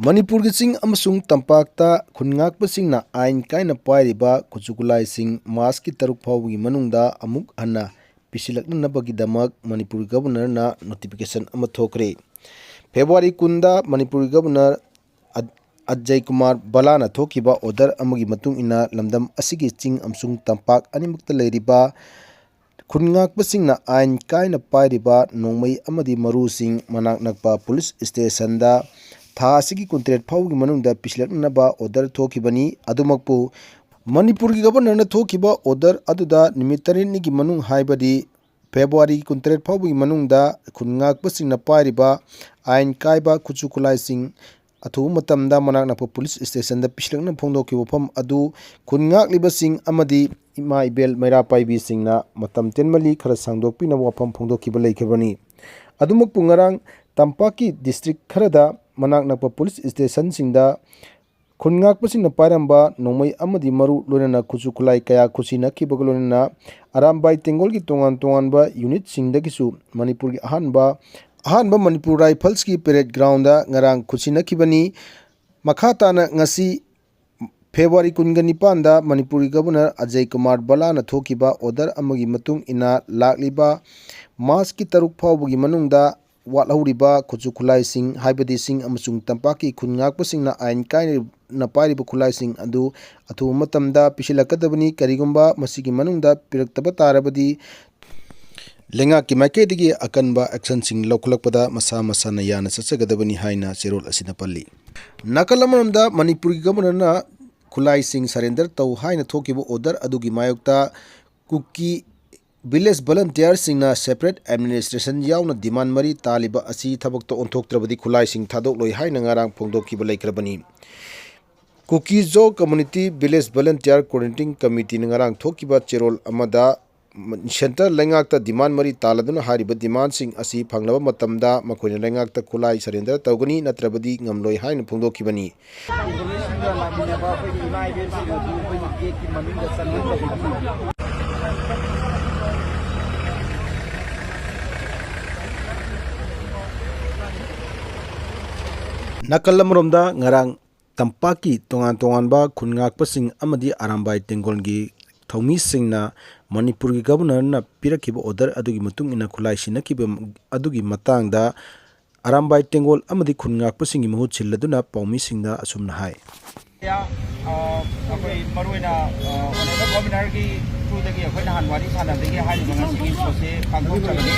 Manipur ki sing amasung tampakta khungakpasingna ain kaina pairiba kuchukulai mas ki taruk phawgi manungda amuk hanna pisilaknabagi Manipur governor na notification ama thokre. February kunda Manipur governor Ajay Kumar Balana thokiba order amagi matung ina lamdam asigi ching amsung tampak animukta leiriba khungakpasingna ain kaina pairiba nongmai amadi marusing manak nakpa police station da tha asigi contract phawgi manungda pisilaknaba order thokibani adumakpu Manipur ki governor na thokiba order aduda nimitarin ni gi manung haibadi February contract phawgi manungda khungakpasingna pairiba ain kaiba Khutlaising athu matamda manak nakpa police station da pisilakna phongdoki wafam adu khungakliba amadi ima ibel maira paibi singna matam tenmali khara sangdokpina wafam phongdokiba leikhabani adumakpu ngarang Tampaki district kharada manak nakpa police station singda khungakpasingna pairamba nongmai amadi maru loinana Khutlaising kaya khusina kibaglonana arambai tengol ki tongan ba unit singdagisu Manipur ki ahanba Manipur Rifles ki parade ground da ngarang khusina kibani makhatana ngasi February 19 da Manipur governor Ajay Kumar Balana thokiba order amagi matung ina lakliba mas ki taruk phawgi manungda wathuriba Khutlaising haibadi sing amasung tampaki khungakpasingna ain kaina pairiba Khutlaising adu athu matamda pisilakadabani karigumba masigi manungda piraktaba tarabadi lenga ki maikaidigi akanba action sing lokulakpada masa masana yana sachagadabani haina cherol asina palli nakalamanamda Manipur governor na Khutlaising surrender taw haina thokiba order adugi mayokta Kuki village volunteer singna separate administration yauna demand mari taliba asi thabakta onthoktrabadi Khutlaising thadok loi haina ngarang phongdokiba leikrabani Kuki zo community village volunteer coordinating committee ngarang thokiba cherol amada center lengakta demand mari taladuna hariba demand sing asi phanglaba matamda makoina lengakta Khulai surrender tawgani natrabadi ngamloi haina phongdokibani Nakalamromda ngarang Tampaki tongan-tonganba khungakpasing amadi arambai tengolgi Thaumi singna Manipur ki governor na pirakiba order adugi matung ina Khutlaising kiba adugi matangda arambai tengol amadi khungakpasingi mahut silladuna paumi singda asumna hai akoi maruina oneba governor ki thudagi akoina hanwari sanadagi hari bangasigi sose pangthok chabani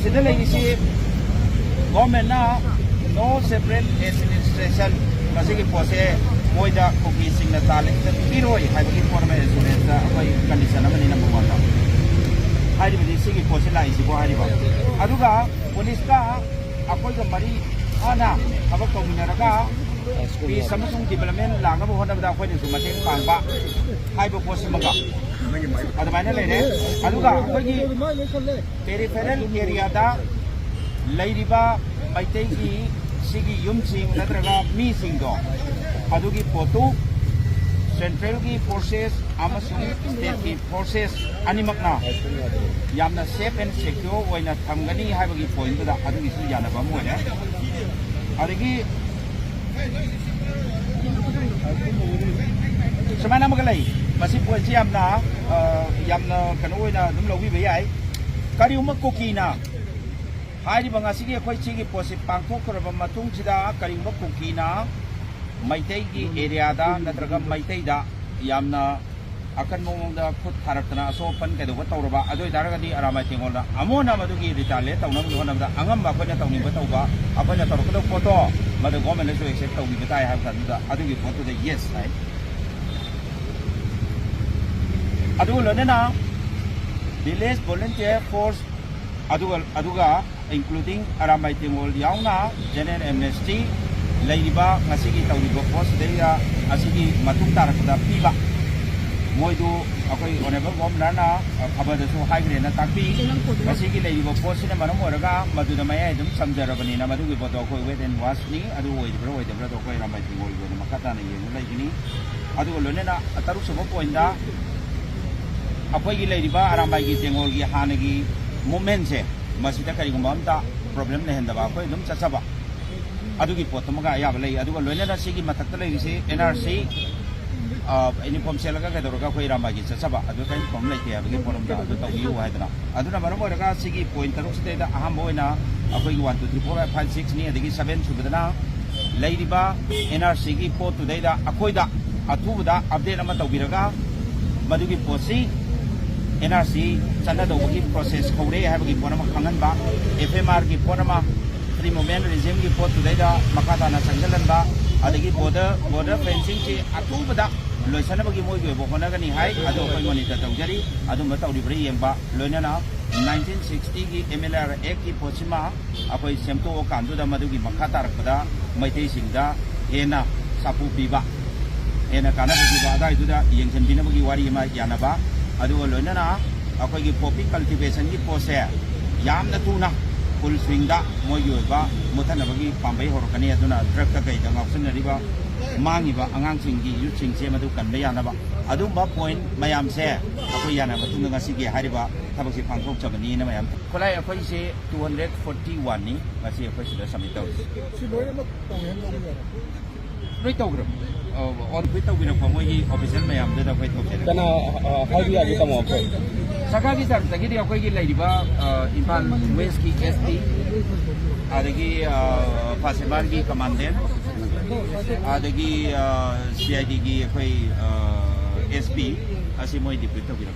sida legisi government na no separate administration masigi pose moida Kuki singna tale Piroi haibagi forma insurance akoi condition amani number 1 hari bidi sigi pose la isi bo hari ba aduga police ka akoi ga mari ana abak kominaraga pi samusung development langa bo hona da akoi ni sumateng pangba haibo pose maga adamaina lene aduga akoi gi peripheral area da leiriba maitei gi sigi yumsing natraga mi singdo adugi potu central ki forces amasung state ki forces animakna yamna safe and secure oina thamgani haibagi point da adugi su yana ba moine adigi samana magalai masi point yamna kanu oina dum lowi be yai kari uma kokina hairi bangasigi khoi chigi posi pangthok koraba matung chida kari uma kokina Maitai ki area da natraga Maitai da yamna akan mongda khut tharaktana asopan kedoba tawraba adoi daragadi aramai tengolda amona madugi ritale tawnam honamda angam ba khona tawni ba tawba apana tarokdo photo madu government so accept tawni batai ha da adugi photo da yes hai adu lonena village volunteer force aduga including aramai tengol yauna general amnesty Laiba ngasigi tawliba post deya asigi matung tarakda piba moidu akoi oneba governor na abada so haigre na takpi ngasigi laiba post ne manam oraga maduda maya dum samjarabani na madugi bodo ko wet and wash ni adu oidebra do ko ramai tingol go makata na yeng laigini adu lone na ataru sobo poinda apoi gi laiba arambai gi tengol gi hanagi moment se masita kari gumamta problem ne henda ba ko dum chachaba adugi potomaga ya balai aduga loinana sigi matakta lairisi NRC uniform selaga kadoroga khoi ramagi chachaba adu kai pom laite abagi porom da adu tawiu haidana aduna maram oraga sigi point taruk site da aham boina akoi 1 2 3 4 5 6 ni adigi 7 subadana lairiba NRC gi pot tu daida akoi da athubuda update ama tawbiraga madugi posi NRC chana dawagi process khore habagi ponama khanganba FMR gi ponama free movement regime gi pot tu daida makata na sangalanba adigi border fencing chi athubuda loisana bagi moi ge bokona gani hai ado koi monitor tawjari adu ma tawri bri yemba loinana 1960 gi MLR Act ki posima akoi semto kandu da madugi makata rakpada maitei singda ena sapu piba ena kana piba da idu da yengchen bina bagi wari ma yanaba adu loinana akoi gi poppy cultivation gi pose yamna tuna full swing da moi ge ba muthana bagi pambai horokani aduna drug ka kai da ngaksun riba mangi ba angang singgi youth sing se madu kan bayana ba adum ba point mayam se akoi yana ba tunga ngasi ge hariba tabak si pangthok chabani na mayam kolai akoi se 241 ni ngasi akoi sida submit taw si loi ma tawhen loi tawgro on bit taw bina ko moi official mayam da koi thok se kana haibi agi tamo akoi saka gi tar tagi akoi gi lairiba impan west ki ST adagi Phaoba gi commandant adagi CID gi akhoi SP asi moi deputy